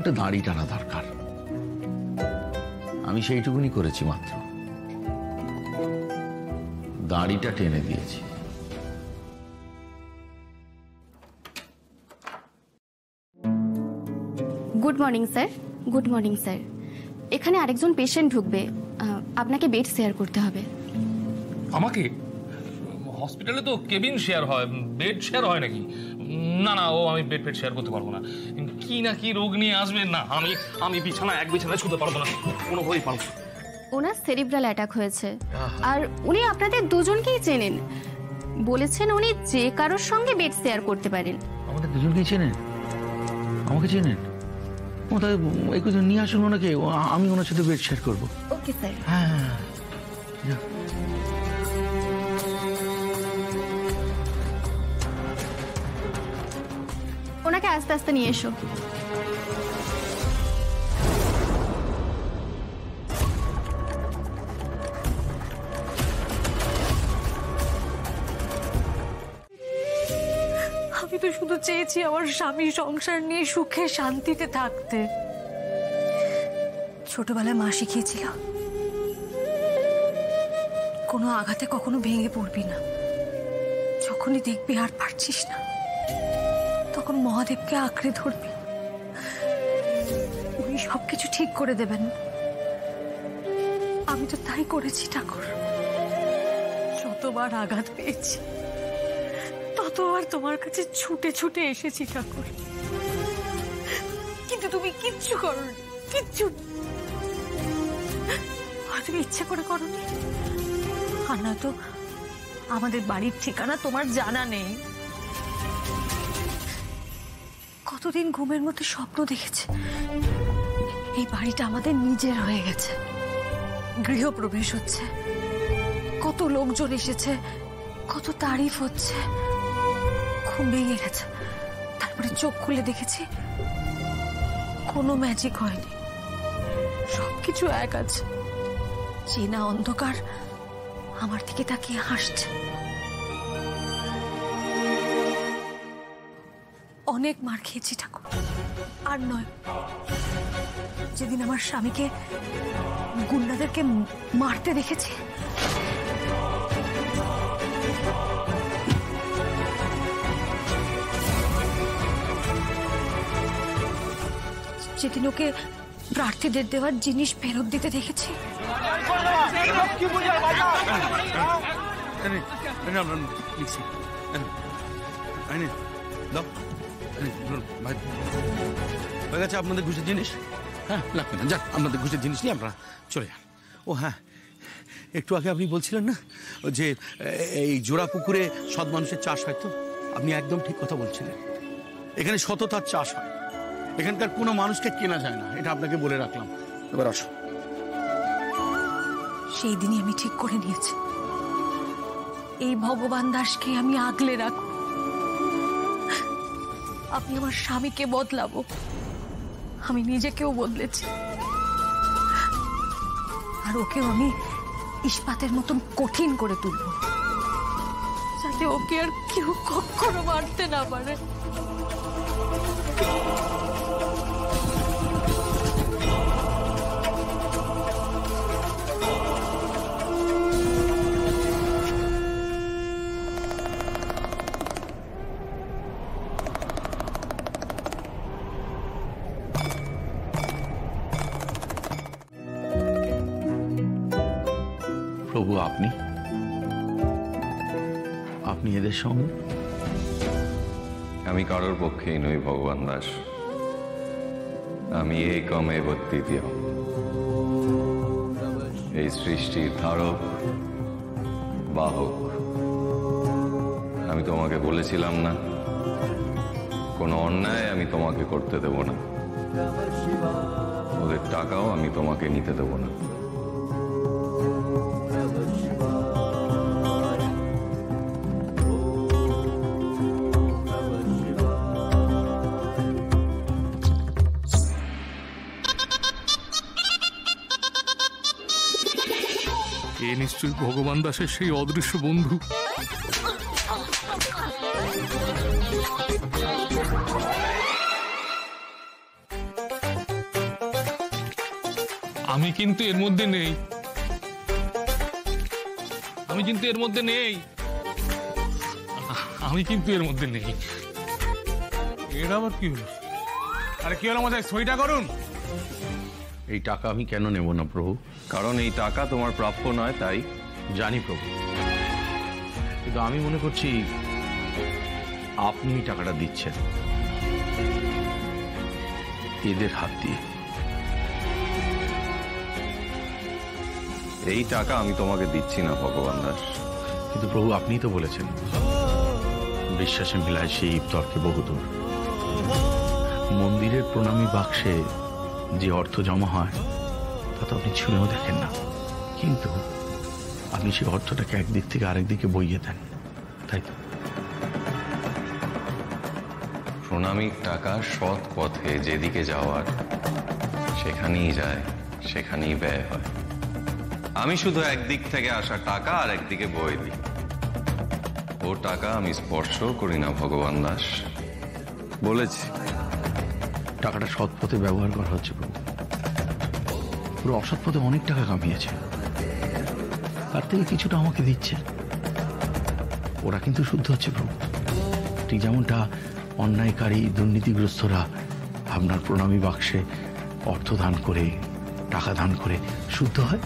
একটু দাড়ি টানা দরকার। আমি সেইটুকুনি করেছি মাত্র, দাড়িটা টেনে দিয়েছি। Good morning sir. Good morning sir. এখানে আরেকজন পেশেন্ট ঢুকবে, আপনাকে বেড শেয়ার করতে হবে। আমাকে? হসপিটালে তো কেবিন শেয়ার হয়, বেড শেয়ার হয় নাকি? না না, আমি বেড শেয়ার করতে পারবো না। কি না কি রোগ নিয়ে আসবে না, আমি এক বিছানায় শুতে পারবো না, কোনোভাবেই পারবো না। ওনার সেরিব্রাল অ্যাটাক হয়েছে, আর উনি আপনাদের দুজনকেই চেনেন। বলেছেন উনি যে কারোর সঙ্গে বেড শেয়ার করতে পারেন। আমাদের দুজনকেই চেনেন? আমাকে চেনেন? ও তাহলে একটু নিয়ে আসুন ওনাকে, আমি ওনার সাথে বেড শেয়ার করবো। Okay sir. হ্যাঁ, ওনাকে আস্তে আস্তে নিয়ে এসো। আমি তো শুধু চেয়েছি আমার স্বামী সংসার নিয়ে সুখে শান্তিতে থাকতে। ছোটবেলায় মা শিখিয়েছিল, কোনো আঘাতে কখনো ভেঙে পড়বি না। যখনই দেখবি আর পারছিস না, তখন মহাদেবকে আঁকড়ে ধরবি, উনি সবকিছু ঠিক করে দেবেন। আমি তো তাই করেছি ঠাকুর। যতবার আঘাত পেয়েছি ততবার তোমার কাছে ছুটে ছুটে এসেছি ঠাকুর, কিন্তু তুমি কিচ্ছু করোনি, কিচ্ছু। আর তুমি ইচ্ছে করে করোনি, আর নয়তো আমাদের বাড়ির ঠিকানা তোমার জানা নেই। কতদিন ঘুমের মধ্যে স্বপ্ন দেখেছে এই বাড়িটা আমাদের নিজের হয়ে গেছে, গৃহপ্রবেশ হচ্ছে, কত লোকজন এসেছে, কত তারিফ হচ্ছে। ঘুম ভেঙে গেছে, তারপরে চোখ খুলে দেখেছি কোনো ম্যাজিক হয়নি, সবকিছু এক আছে। চেনা অন্ধকার আমার দিকে তাকিয়ে হাসছে। অনেক মার খেয়েছি ঠাকুর, আর নয়, যেদিন আমার স্বামীকে গুন্ডাদেরকে মারতে দেখেছি, যেদিন ওকে প্রার্থীদের দেওয়ার জিনিস ফেরত দিতে দেখেছি, আপনাদের ঘুষের জিনিস। হ্যাঁ, লাগবে না, যান, আপনাদের ঘুষের জিনিস নিয়ে আপনারা চলে যান। ও হ্যাঁ, একটু আগে আপনি বলছিলেন না যে এই জোড়া পুকুরে সৎ মানুষের চাষ হয়, তো আপনি একদম ঠিক কথা বলছিলেন। এখানে সততার চাষ হয়, এখানকার কোনো মানুষকে কেনা যায় না, এটা আপনাকে বলে রাখলাম। এবার আসো। সেই দিনই আমি ঠিক করে নিয়েছি, এই ভগবান দাসকে আমি আগলে রাখব। আমি আমার স্বামীকে বদলাবো, আমি নিজেকেও বদলেছি, আর ওকেও আমি ইস্পাতের মতন কঠিন করে তুলব, যাতে ওকে আর কেউ কখনো মারতে না পারে। প্রভু, আপনি এদের সঙ্গে? আমি কারোর পক্ষেই নই ভগবান দাস, আমি এই কমে বর্তিতীয়, এই সৃষ্টির ধারক বাহক। আমি তোমাকে বলেছিলাম না, কোনো অন্যায় আমি তোমাকে করতে দেব না, ওদের টাকাও আমি তোমাকে নিতে দেব না। এ নিশ্চয়ই ভগবান দাসের সেই অদৃশ্য বন্ধু। আমি কিন্তু এর মধ্যে নেই, আমি কিন্তু এর মধ্যে নেই, আমি কিন্তু এর মধ্যে নেই। এটা আবার কি হলো? আরে কি হলো মশাই, সইটা করুন। এই টাকা আমি কেন নেব না প্রভু? কারণ এই টাকা তোমার প্রাপ্য নয়, তাই। জানি প্রভু, কিন্তু আমি মনে করছি আপনি এই টাকাটা দিচ্ছেন এদের হাত দিয়ে। এই টাকা আমি তোমাকে দিচ্ছি না ভগবান দাস। কিন্তু প্রভু, আপনিই তো বলেছেন বিশ্বাসে মিলায় সেই তর্কে বহুদূর। মন্দিরের প্রণামী বাক্সে যে অর্থ জমা হয় তা তো আপনি ছুঁয়েও দেখেন না, কিন্তু আপনি সেই অর্থটাকে একদিক থেকে আরেক দিকে বইয়ে দেন, তাই তো? প্রণামীর টাকা সৎ পথে যেদিকে যাওয়ার সেখানেই যায়, সেখানেই ব্যয় হয়। আমি শুধু একদিক থেকে আসা টাকা আর একদিকে বয়ে দিই। ও টাকা আমি স্পর্শ করি না ভগবান দাস, বলেছি। টাকাটা সৎ পথে ব্যবহার করা হচ্ছে প্রভু, পুরো অসৎ পথে অনেক টাকা কামিয়েছে, তার থেকে কিছুটা আমাকে দিচ্ছে। ওরা কিন্তু শুদ্ধ হচ্ছে প্রভু, ঠিক যেমনটা অন্যায়কারী দুর্নীতিগ্রস্তরা আপনার প্রণামী বাক্সে অর্থ দান করে, টাকা দান করে শুদ্ধ হয়।